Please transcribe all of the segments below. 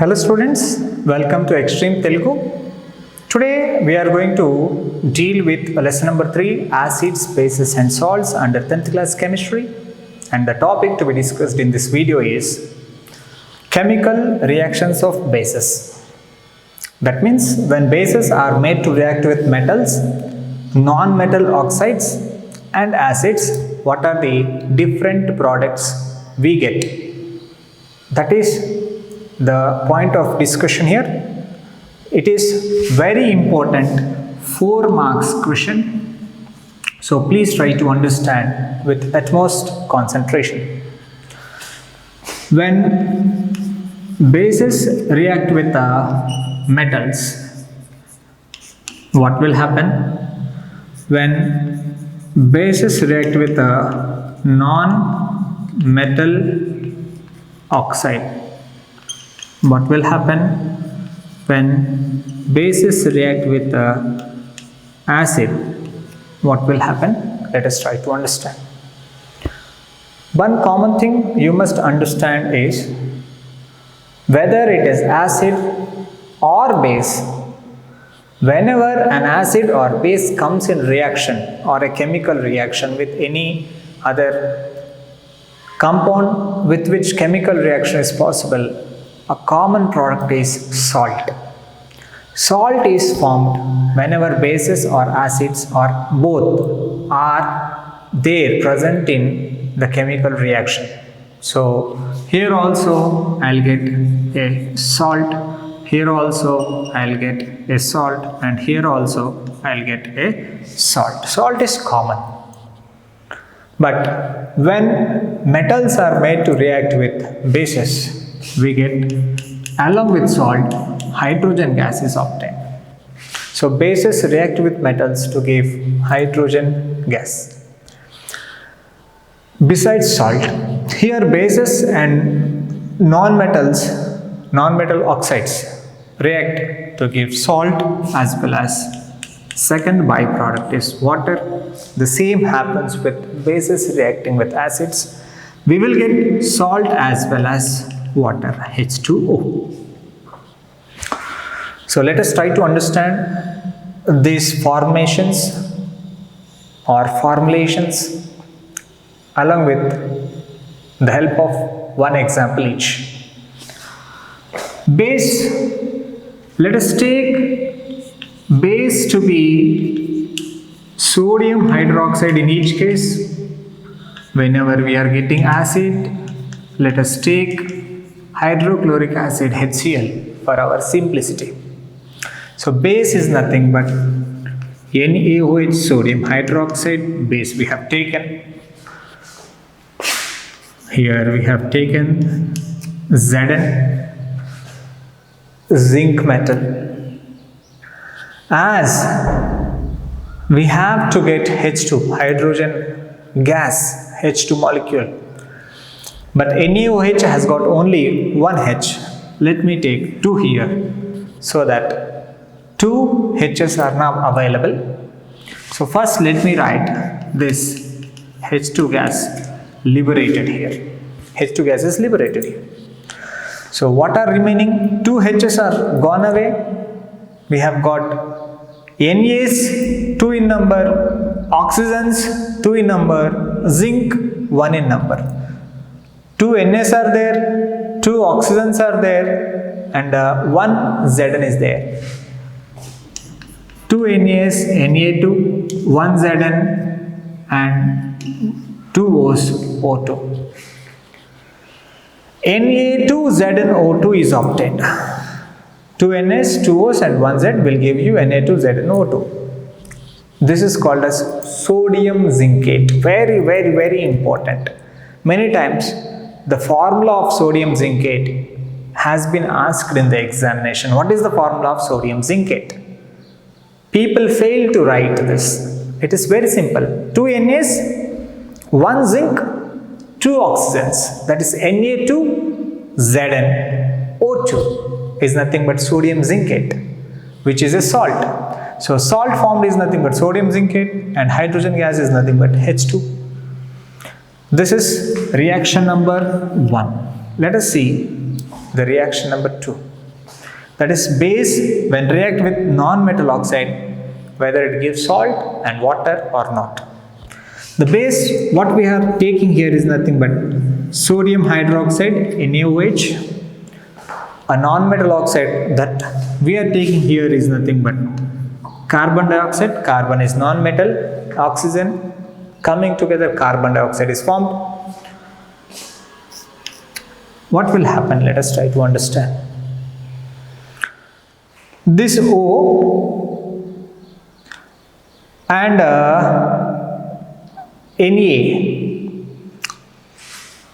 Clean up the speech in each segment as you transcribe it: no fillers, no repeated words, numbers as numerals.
Hello students, welcome to Extreme Telugu. Today we are going to deal with lesson number 3, acids, bases and salts under 10th class chemistry, and the topic to be discussed in this video is chemical reactions of bases. That means when bases are made to react with metals, non-metal oxides and acids, what are the different products we get? That is the point of discussion here. It is very important 4 marks question, so please try to understand with utmost concentration. When bases react with metals, what will happen? When bases react with a non-metal oxide, what will happen? When bases react with acid, what will happen? Let us try to understand. One common thing you must understand is whether it is acid or base, whenever an acid or base comes in reaction or a chemical reaction with any other compound with which chemical reaction is possible, a common product is salt. Salt is formed whenever bases or acids or both are there present in the chemical reaction. So here also I'll get a salt, here also I'll get a salt, and here also I'll get a salt. Salt is common. But when metals are made to react with bases, we get, along with salt, hydrogen gas is obtained. So bases react with metals to give hydrogen gas. Besides salt, here bases and non-metal oxides react to give salt, as well as second byproduct is water. The same happens with bases reacting with acids. We will get salt as well as water, H2O. So let us try to understand these formations or formulations along with the help of one example each. Base, let us take base to be sodium hydroxide in each case. Whenever we are getting acid, let us take hydrochloric acid, HCl, for our simplicity. So base is nothing but NaOH, sodium hydroxide. Base we have taken. Here we have taken Zn, zinc metal. As we have to get H2, hydrogen gas, H2 molecule. But NaOH has got only one H. Let me take 2 here, so that 2 H's are now available. So first let me write this H2 gas liberated here. H2 gas is liberated here. So what are remaining? 2 H's are gone away. We have got Na's 2 in number, oxygens 2 in number, zinc 1 in number. 2 Nas are there, 2 oxygens are there, and 1 Zn is there. 2 Nas, Na2, 1 Zn, and 2 O's, O2. Na2ZnO2 is obtained. 2 Nas, 2 O's and 1 Z will give you Na2ZnO2. This is called as sodium zincate. Very, very, very important. Many times the formula of sodium zincate has been asked in the examination. What is the formula of sodium zincate? People fail to write this. It is very simple. 2 Nas, 1 zinc, 2 oxygens. That is Na2ZnO2 is nothing but sodium zincate, which is a salt. So salt formed is nothing but sodium zincate, and hydrogen gas is nothing but H2. This is reaction number 1. Let us see the reaction number 2. That is, base when react with non-metal oxide, whether it gives salt and water or not. The base what we are taking here is nothing but sodium hydroxide, NaOH. A non-metal oxide that we are taking here is nothing but carbon dioxide. Carbon is non-metal, oxygen coming together, carbon dioxide is formed. What will happen? Let us try to understand. This O and Na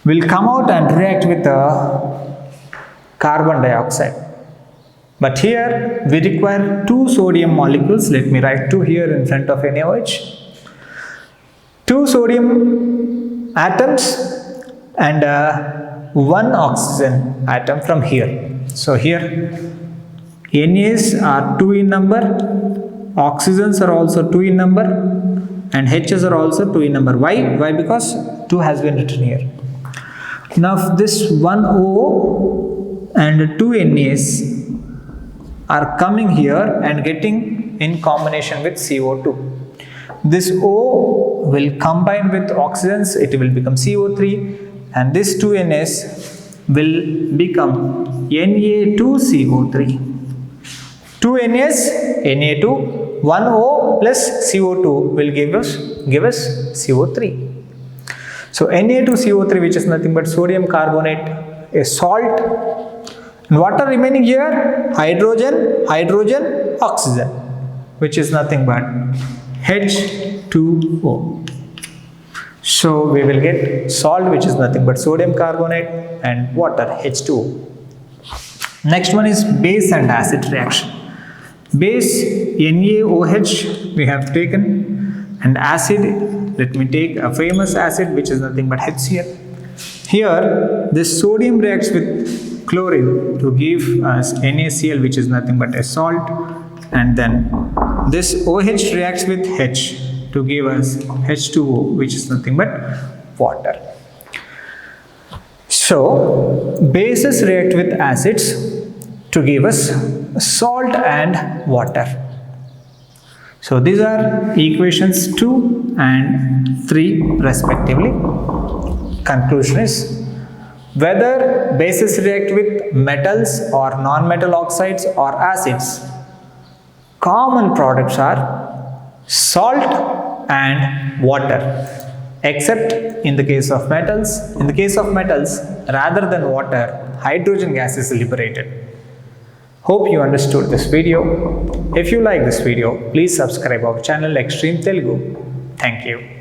will come out and react with carbon dioxide. But here we require 2 sodium molecules. Let me write 2 here in front of NaOH. 2 sodium atoms and 1 oxygen atom from here. So here Nas are 2 in number, oxygens are also 2 in number, and H's are also 2 in number. Why? Why? Because 2 has been written here. Now this 1 O and 2 Nas are coming here and getting in combination with CO2. This O will combine with oxygens, it will become CO3, and this 2 Nas will become Na2CO3. 2 Nas, Na2, 1 O plus CO2 will give us CO3. So Na2CO3, which is nothing but sodium carbonate, a salt, and what are remaining here? Hydrogen, oxygen, which is nothing but H2O. So we will get salt, which is nothing but sodium carbonate, and water, H2O. Next one is base and acid reaction. Base NaOH we have taken, and acid, let me take a famous acid which is nothing but HCl. Here this sodium reacts with chlorine to give us NaCl, which is nothing but a salt, and then this OH reacts with H to give us H2O, which is nothing but water. So bases react with acids to give us salt and water. So these are equations 2 and 3 respectively. Conclusion is, whether bases react with metals or non-metal oxides or acids, common products are salt and water, except in the case of metals. In the case of metals, rather than water, hydrogen gas is liberated. Hope you understood this video. If you like this video, please subscribe our channel Extreme Telugu. Thank you.